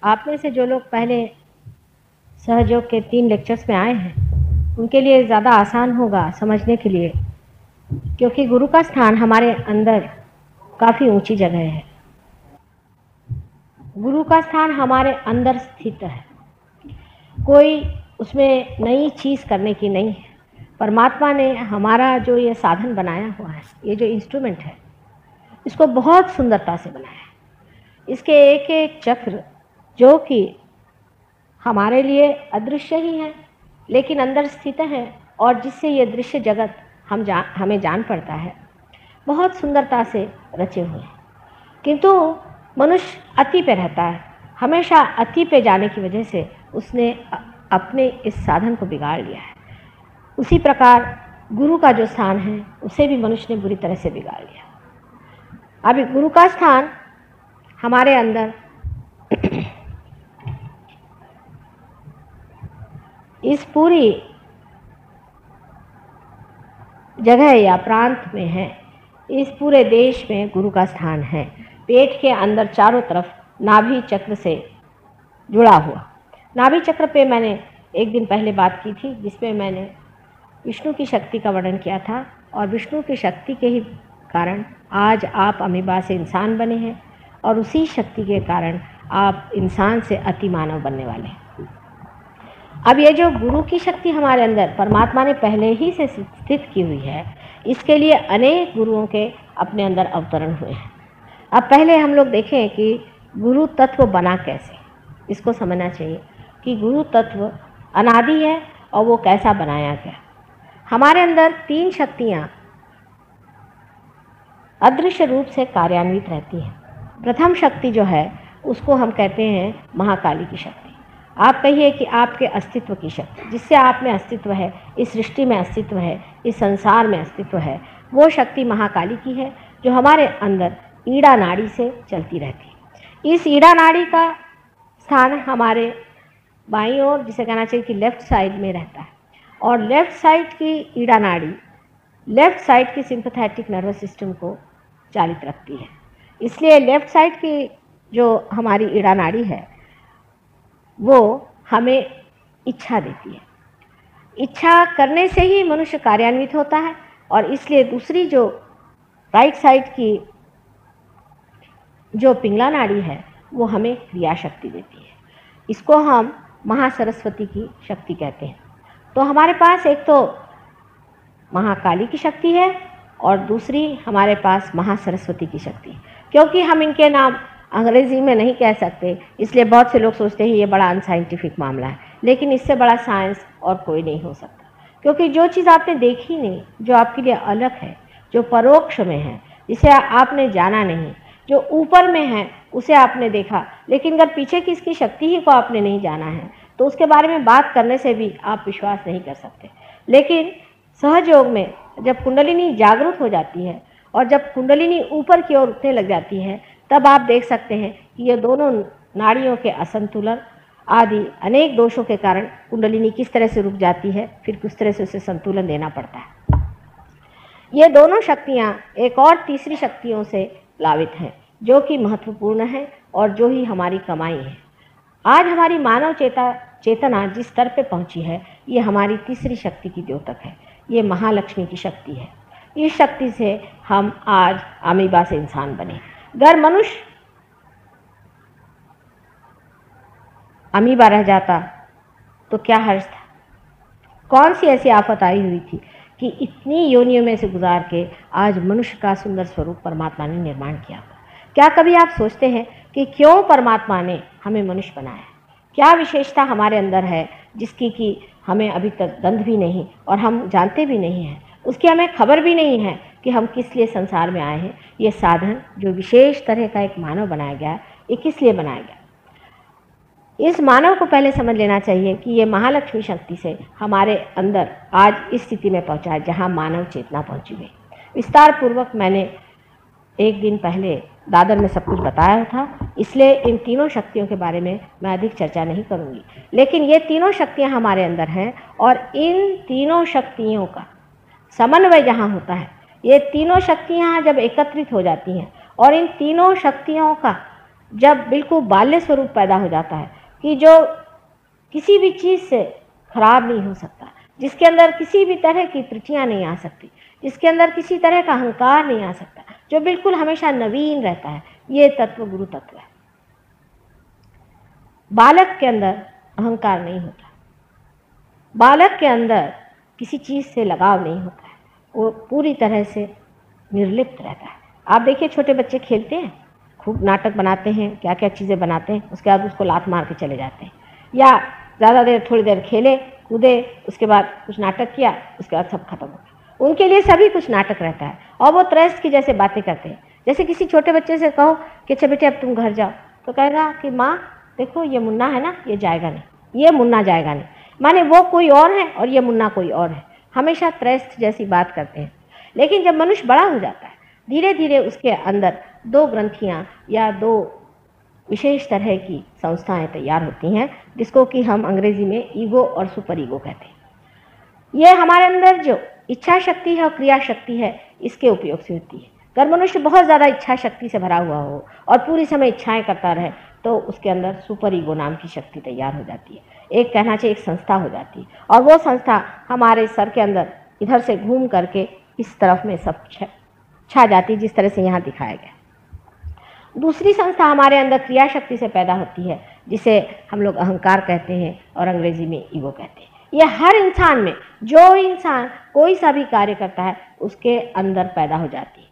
आप में से जो लोग पहले सहयोग के 3 लेक्चर्स में आए हैं उनके लिए ज़्यादा आसान होगा समझने के लिए, क्योंकि गुरु का स्थान हमारे अंदर काफ़ी ऊंची जगह है। गुरु का स्थान हमारे अंदर स्थित है, कोई उसमें नई चीज़ करने की नहीं है। परमात्मा ने हमारा जो ये साधन बनाया हुआ है, ये जो इंस्ट्रूमेंट है, इसको बहुत सुंदरता से बनाया है। इसके एक एक चक्र जो कि हमारे लिए अदृश्य ही है लेकिन अंदर स्थित है, और जिससे ये दृश्य जगत हमें जान पड़ता है, बहुत सुंदरता से रचे हुए हैं। किंतु मनुष्य अति पे रहता है, हमेशा अति पे जाने की वजह से उसने अपने इस साधन को बिगाड़ लिया है। उसी प्रकार गुरु का जो स्थान है उसे भी मनुष्य ने बुरी तरह से बिगाड़ लिया। अभी गुरु का स्थान हमारे अंदर इस पूरी जगह या प्रांत में है, इस पूरे देश में गुरु का स्थान है। पेट के अंदर चारों तरफ नाभि चक्र से जुड़ा हुआ। नाभि चक्र पे मैंने एक दिन पहले बात की थी, जिसमें मैंने विष्णु की शक्ति का वर्णन किया था, और विष्णु की शक्ति के ही कारण आज आप अमीबा से इंसान बने हैं, और उसी शक्ति के कारण आप इंसान से अति मानव बनने वाले हैं। अब ये जो गुरु की शक्ति हमारे अंदर परमात्मा ने पहले ही से स्थित की हुई है, इसके लिए अनेक गुरुओं के अपने अंदर अवतरण हुए हैं। अब पहले हम लोग देखें कि गुरु तत्व बना कैसे। इसको समझना चाहिए कि गुरु तत्व अनादि है और वो कैसा बनाया गया। हमारे अंदर 3 शक्तियाँ अदृश्य रूप से कार्यान्वित रहती हैं। प्रथम शक्ति जो है उसको हम कहते हैं महाकाली की शक्ति। आप कहिए कि आपके अस्तित्व की शक्ति, जिससे आप में अस्तित्व है, इस सृष्टि में अस्तित्व है, इस संसार में अस्तित्व है, वो शक्ति महाकाली की है, जो हमारे अंदर ईड़ा नाड़ी से चलती रहती है। इस ईड़ा नाड़ी का स्थान हमारे बाईं ओर, जिसे कहना चाहिए कि लेफ्ट साइड में रहता है, और लेफ्ट साइड की ईड़ा नाड़ी लेफ्ट साइड की सिंपैथेटिक नर्वस सिस्टम को चालित रखती है। इसलिए लेफ्ट साइड की जो हमारी ईड़ा नाड़ी है वो हमें इच्छा देती है। इच्छा करने से ही मनुष्य कार्यान्वित होता है, और इसलिए दूसरी जो राइट साइड की जो पिंगला नाड़ी है वो हमें क्रिया शक्ति देती है। इसको हम महासरस्वती की शक्ति कहते हैं। तो हमारे पास एक तो महाकाली की शक्ति है और दूसरी हमारे पास महासरस्वती की शक्ति है। क्योंकि हम इनके नाम अंग्रेजी में नहीं कह सकते, इसलिए बहुत से लोग सोचते हैं ये बड़ा अनसाइंटिफिक मामला है, लेकिन इससे बड़ा साइंस और कोई नहीं हो सकता। क्योंकि जो चीज़ आपने देखी नहीं, जो आपके लिए अलग है, जो परोक्ष में है, जिसे आपने जाना नहीं, जो ऊपर में है उसे आपने देखा, लेकिन अगर पीछे की इसकी शक्ति ही को आपने नहीं जाना है तो उसके बारे में बात करने से भी आप विश्वास नहीं कर सकते। लेकिन सहयोग में जब कुंडलिनी जागरूक हो जाती है और जब कुंडलिनी ऊपर की ओर उठने लग जाती है, तब आप देख सकते हैं कि ये दोनों नाड़ियों के असंतुलन आदि अनेक दोषों के कारण कुंडलिनी किस तरह से रुक जाती है, फिर किस तरह से उसे संतुलन देना पड़ता है। ये दोनों शक्तियाँ एक और तीसरी शक्तियों से प्लावित हैं, जो कि महत्वपूर्ण है और जो ही हमारी कमाई है। आज हमारी मानव चेतना जिस स्तर पे पहुंची है, ये हमारी तीसरी शक्ति की द्योतक है। ये महालक्ष्मी की शक्ति है। इस शक्ति से हम आज अमीबा से इंसान बने। अगर मनुष्य अमीबा रह जाता तो क्या हर्ज था? कौन सी ऐसी आफत आई हुई थी कि इतनी योनियों में से गुजार के आज मनुष्य का सुंदर स्वरूप परमात्मा ने निर्माण किया? क्या कभी आप सोचते हैं कि क्यों परमात्मा ने हमें मनुष्य बनाया? क्या विशेषता हमारे अंदर है जिसकी कि हमें अभी तक गंध भी नहीं और हम जानते भी नहीं हैं, उसकी हमें खबर भी नहीं है कि हम किस लिए संसार में आए हैं। ये साधन जो विशेष तरह का एक मानव बनाया गया, ये किस लिए बनाया गया? इस मानव को पहले समझ लेना चाहिए कि ये महालक्ष्मी शक्ति से हमारे अंदर आज इस स्थिति में पहुंचा है जहां मानव चेतना पहुंची गई। विस्तार पूर्वक मैंने एक दिन पहले दादर में सब कुछ बताया था, इसलिए इन तीनों शक्तियों के बारे में मैं अधिक चर्चा नहीं करूंगी। लेकिन ये तीनों शक्तियां हमारे अंदर हैं, और इन तीनों शक्तियों का समन्वय जहाँ होता है, ये तीनों शक्तियाँ जब एकत्रित हो जाती हैं और इन तीनों शक्तियों का जब बिल्कुल बाल्य स्वरूप पैदा हो जाता है कि जो किसी भी चीज़ से खराब नहीं हो सकता, जिसके अंदर किसी भी तरह की त्रुटियां नहीं आ सकती, जिसके अंदर किसी तरह का अहंकार नहीं आ सकता, जो बिल्कुल हमेशा नवीन रहता है, ये तत्व गुरु तत्व है। बालक के अंदर अहंकार नहीं होता, बालक के अंदर किसी चीज़ से लगाव नहीं होता है, वो पूरी तरह से निर्लिप्त रहता है। आप देखिए छोटे बच्चे खेलते हैं, खूब नाटक बनाते हैं, क्या क्या चीज़ें बनाते हैं, उसके बाद उसको लात मार के चले जाते हैं, या ज़्यादा देर थोड़ी देर खेले कूदे, उसके बाद कुछ नाटक किया, उसके बाद सब खत्म हो गया। उनके लिए सभी कुछ नाटक रहता है और वो त्रस्त की जैसे बातें करते हैं। जैसे किसी छोटे बच्चे से कहो कि अच्छा बेटे अब तुम घर जाओ, तो कहेगा कि माँ देखो ये मुन्ना है ना, ये जाएगा नहीं, ये मुन्ना जाएगा नहीं, माने वो कोई और है और ये मुन्ना कोई और है, हमेशा त्रस्त जैसी बात करते हैं। लेकिन जब मनुष्य बड़ा हो जाता है, धीरे धीरे उसके अंदर दो ग्रंथियाँ या दो विशेष तरह की संस्थाएं तैयार होती हैं, जिसको कि हम अंग्रेजी में ईगो और सुपर ईगो कहते हैं। ये हमारे अंदर जो इच्छा शक्ति है और क्रिया शक्ति है, इसके उपयोग से होती है। अगर मनुष्य बहुत ज़्यादा इच्छा शक्ति से भरा हुआ हो और पूरी समय इच्छाएं करता रहे, तो उसके अंदर सुपर ईगो नाम की शक्ति तैयार हो जाती है, एक कहना चाहिए एक संस्था हो जाती है, और वो संस्था हमारे सर के अंदर इधर से घूम करके इस तरफ में सब छा जाती है, जिस तरह से यहाँ दिखाया गया। दूसरी संस्था हमारे अंदर क्रिया शक्ति से पैदा होती है, जिसे हम लोग अहंकार कहते हैं और अंग्रेजी में ईगो कहते हैं। ये हर इंसान में, जो इंसान कोई सा भी कार्य करता है, उसके अंदर पैदा हो जाती है।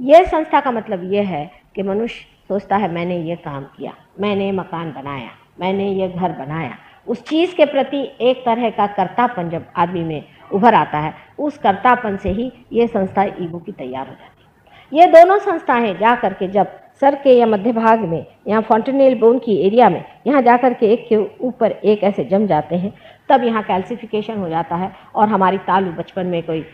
ये संस्था का मतलब ये है कि मनुष्य सोचता है मैंने ये काम किया, मैंने मकान बनाया, मैंने ये घर बनाया, उस चीज़ के प्रति एक तरह का कर्तापन जब आदमी में उभर आता है, उस कर्तापन से ही ये संस्था ईगो की तैयार हो जाती है। ये दोनों संस्थाएं जा करके जब सर के या मध्य भाग में, यहाँ फॉन्टेनेल बोन की एरिया में, यहाँ जाकर के एक के ऊपर एक ऐसे जम जाते हैं, तब यहाँ कैल्सिफिकेशन हो जाता है और हमारी तालू बचपन में कोई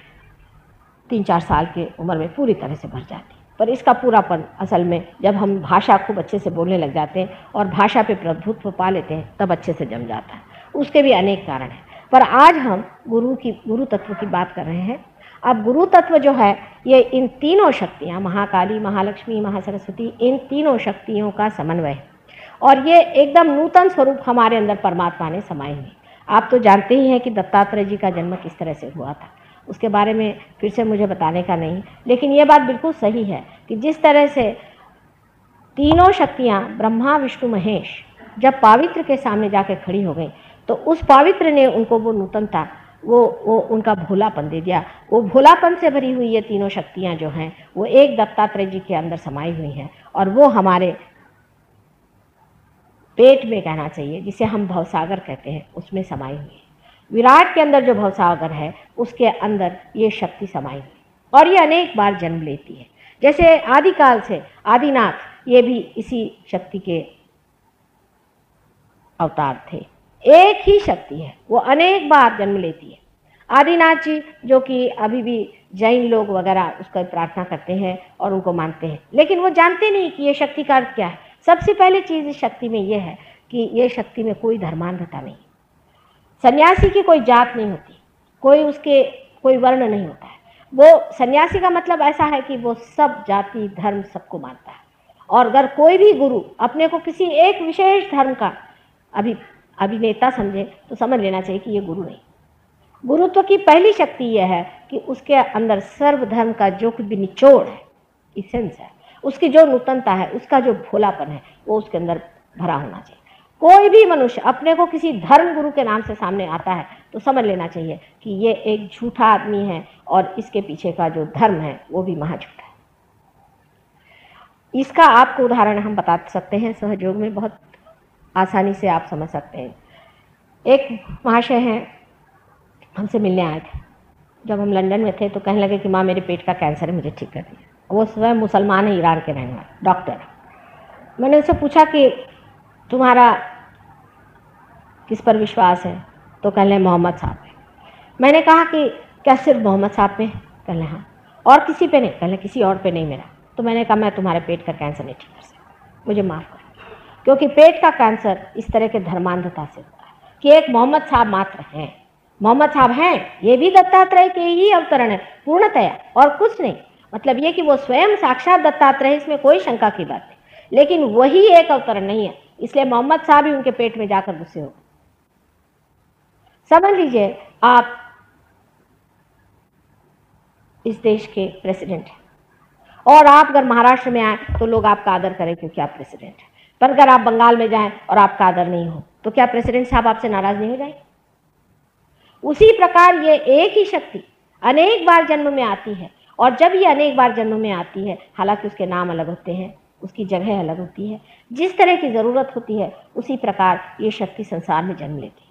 3-4 साल की उम्र में पूरी तरह से भर जाती है। पर इसका पूरापन असल में जब हम भाषा खूब अच्छे से बोलने लग जाते हैं और भाषा पे प्रभुत्व पा लेते हैं, तब अच्छे से जम जाता है। उसके भी अनेक कारण हैं, पर आज हम गुरु तत्व की बात कर रहे हैं। अब गुरु तत्व जो है, ये इन तीनों शक्तियाँ, महाकाली, महालक्ष्मी, महासरस्वती, इन तीनों शक्तियों का समन्वय है, और ये एकदम नूतन स्वरूप हमारे अंदर परमात्मा ने समाये हुए। आप तो जानते ही हैं कि दत्तात्रेय जी का जन्म किस तरह से हुआ था, उसके बारे में फिर से मुझे बताने का नहीं, लेकिन ये बात बिल्कुल सही है कि जिस तरह से तीनों शक्तियाँ ब्रह्मा विष्णु महेश जब पावित्र के सामने जाकर खड़ी हो गई, तो उस पावित्र ने उनको वो नूतनता, वो उनका भोलापन दे दिया। वो भोलापन से भरी हुई ये तीनों शक्तियाँ जो हैं, वो एक दत्तात्रेय जी के अंदर समाई हुई हैं, और वो हमारे पेट में कहना चाहिए, जिसे हम भवसागर कहते हैं, उसमें समाई हुई है। विराट के अंदर जो भवसागर है, उसके अंदर ये शक्ति समाई हुई, और ये अनेक बार जन्म लेती है। जैसे आदिकाल से आदिनाथ, ये भी इसी शक्ति के अवतार थे। एक ही शक्ति है, वो अनेक बार जन्म लेती है। आदिनाथ जी जो कि अभी भी जैन लोग वगैरह उसका प्रार्थना करते हैं और उनको मानते हैं, लेकिन वो जानते नहीं कि ये शक्ति का अर्थ क्या है। सबसे पहली चीज़ इस शक्ति में ये है कि ये शक्ति में कोई धर्मांधता नहीं, सन्यासी की कोई जात नहीं होती, कोई वर्ण नहीं होता है। वो सन्यासी का मतलब ऐसा है कि वो सब जाति धर्म सबको मानता है, और अगर कोई भी गुरु अपने को किसी एक विशेष धर्म का अभिनेता समझे, तो समझ लेना चाहिए कि ये गुरु नहीं। गुरुत्व की पहली शक्ति यह है कि उसके अंदर सर्वधर्म का जो कुछ भी निचोड़ है, इसेंस है, उसकी जो नूतनता है, उसका जो भोलापन है, वो उसके अंदर भरा होना चाहिए। कोई भी मनुष्य अपने को किसी धर्म गुरु के नाम से सामने आता है, तो समझ लेना चाहिए कि ये एक झूठा आदमी है, और इसके पीछे का जो धर्म है वो भी महाझूठा है। इसका आपको उदाहरण हम बता सकते हैं सहयोग में, बहुत आसानी से आप समझ सकते हैं। एक महाशय हैं, हमसे मिलने आए थे। जब हम लंदन में थे तो कहने लगे कि माँ मेरे पेट का कैंसर है, मुझे ठीक कर दिया। वो स्वयं मुसलमान है, ईरान के रहने वाले डॉक्टर। मैंने उनसे पूछा कि तुम्हारा किस पर विश्वास है, तो कहने मोहम्मद साहब पे। मैंने कहा कि क्या सिर्फ मोहम्मद साहब पे? कहने हाँ। और किसी पे नहीं? कहने किसी और पे नहीं मेरा। तो मैंने कहा मैं तुम्हारे पेट का कैंसर नहीं ठीक कर सकता, मुझे माफ़ करो, क्योंकि पेट का कैंसर इस तरह के धर्मांधता से होता है कि एक मोहम्मद साहब मात्र हैं। मोहम्मद साहब हैं, ये भी दत्तात्रेय के ही अवतरण है पूर्णतया, और कुछ नहीं। मतलब ये कि वो स्वयं साक्षात दत्तात्रेय, इसमें कोई शंका की बात नहीं। लेकिन वही एक अवतरण नहीं है, इसलिए मोहम्मद साहब ही उनके पेट में जाकर गुस्से हो। समझ लीजिए आप इस देश के प्रेसिडेंट हैं और आप अगर महाराष्ट्र में आए तो लोग आपका आदर करें क्योंकि आप प्रेसिडेंट हैं, पर अगर आप बंगाल में जाएं और आपका आदर नहीं हो तो क्या प्रेसिडेंट साहब आपसे नाराज नहीं हो जाएंगे? उसी प्रकार ये एक ही शक्ति अनेक बार जन्म में आती है, और जब ये अनेक बार जन्म में आती है, हालांकि उसके नाम अलग होते हैं, उसकी जगह अलग होती है, जिस तरह की ज़रूरत होती है उसी प्रकार ये शक्ति संसार में जन्म लेती है।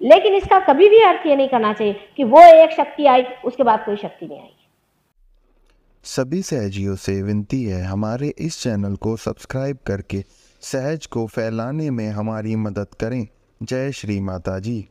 लेकिन इसका कभी भी अर्थ ये नहीं करना चाहिए कि वो एक शक्ति आई उसके बाद कोई शक्ति नहीं आएगी। सभी सहजियों से विनती है, हमारे इस चैनल को सब्सक्राइब करके सहज को फैलाने में हमारी मदद करें। जय श्री माता जी।